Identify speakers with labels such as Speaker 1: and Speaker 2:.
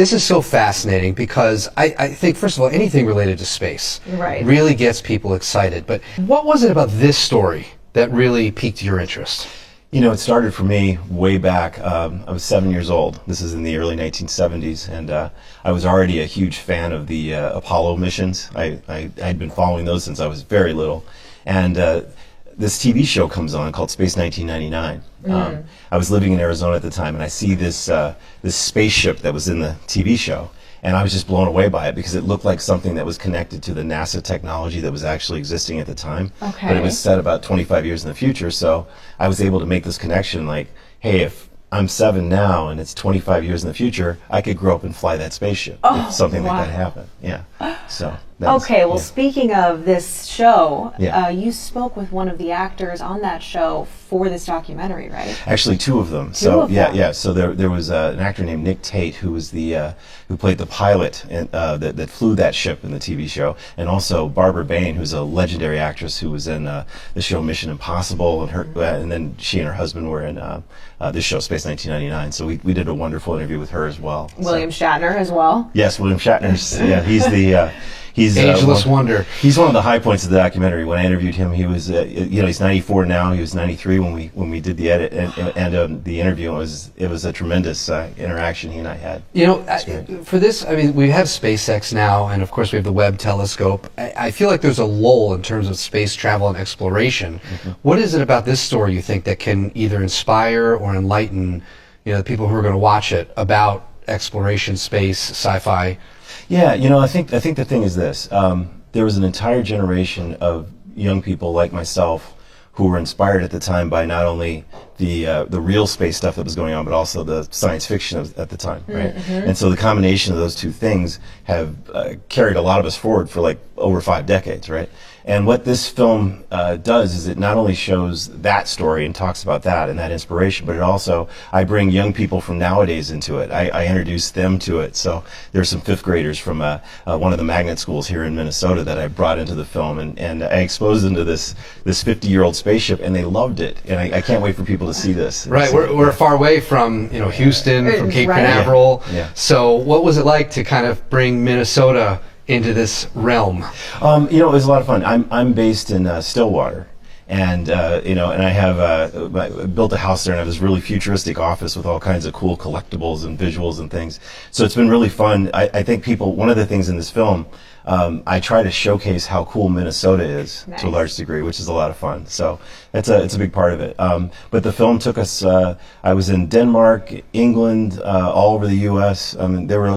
Speaker 1: This is so fascinating because I think, first of all, anything related to space really gets people excited. But what was it about this story that really piqued your interest?
Speaker 2: You know, it started for me way back. I was 7 years old. This is in the early 1970s, and I was already a huge fan of the Apollo missions. I'd been following those since I was very little. And this TV show comes on called Space 1999. I was living in Arizona at the time, and I see this this spaceship that was in the TV show, and I was just blown away by it because it looked like something that was connected to the NASA technology that was actually existing at the time.
Speaker 3: Okay.
Speaker 2: But it was set about 25 years in the future, so I was able to make this connection like, hey, if I'm 7 now and it's 25 years in the future, I could grow up and fly that spaceship if something like that happened. Yeah. So.
Speaker 3: Okay, well, speaking of this show,
Speaker 2: Yeah.
Speaker 3: you spoke with one of the actors on that show for this documentary, right?
Speaker 2: Actually, 2 of them.
Speaker 3: Two of them.
Speaker 2: Yeah. So there was an actor named Nick Tate who was the who played the pilot that flew that ship in the TV show, and also Barbara Bain, who's a legendary actress who was in the show Mission Impossible, and then she and her husband were in this show Space 1999. So we did a wonderful interview with her as well.
Speaker 3: William Shatner as well.
Speaker 2: Yes, William Shatner's. Yeah, he's the. He's
Speaker 1: Ageless wonder.
Speaker 2: He's one of the high points of the documentary. When I interviewed him, he was, you know, he's 94 now. He was 93 when we did the edit and the interview. It was a tremendous interaction he and I had.
Speaker 1: You know, for this, I mean, we have SpaceX now, and of course we have the Webb telescope. I feel like there's a lull in terms of space travel and exploration. What is it about this story you think that can either inspire or enlighten, you know, the people who are going to watch it about exploration, space, sci-fi?
Speaker 2: Yeah, you know, I think the thing is this: there was an entire generation of young people like myself who were inspired at the time by not only the real space stuff that was going on, but also the science fiction at the time, right? And so the combination of those two things have carried a lot of us forward for like over 5 decades, right? And what this film does is it not only shows that story and talks about that and that inspiration, but it also, I bring young people from nowadays into it. I introduce them to it. So there's some 5th graders from one of the magnet schools here in Minnesota that I brought into the film, and I exposed them to this 50-year-old spaceship, and they loved it. And I can't wait for people to see this.
Speaker 1: Right, we're far away from, you know, Houston, from Cape Canaveral.
Speaker 2: Yeah.
Speaker 1: So what was it like to kind of bring Minnesota into this realm?
Speaker 2: You know, it was a lot of fun. I'm based in Stillwater, and you know, and I have I built a house there, and I have this really futuristic office with all kinds of cool collectibles and visuals and things. So it's been really fun. I think people, one of the things in this film, I try to showcase how cool Minnesota is to a large degree, which is a lot of fun. So it's a big part of it. But the film took us. I was in Denmark, England, all over the U.S. I mean, there were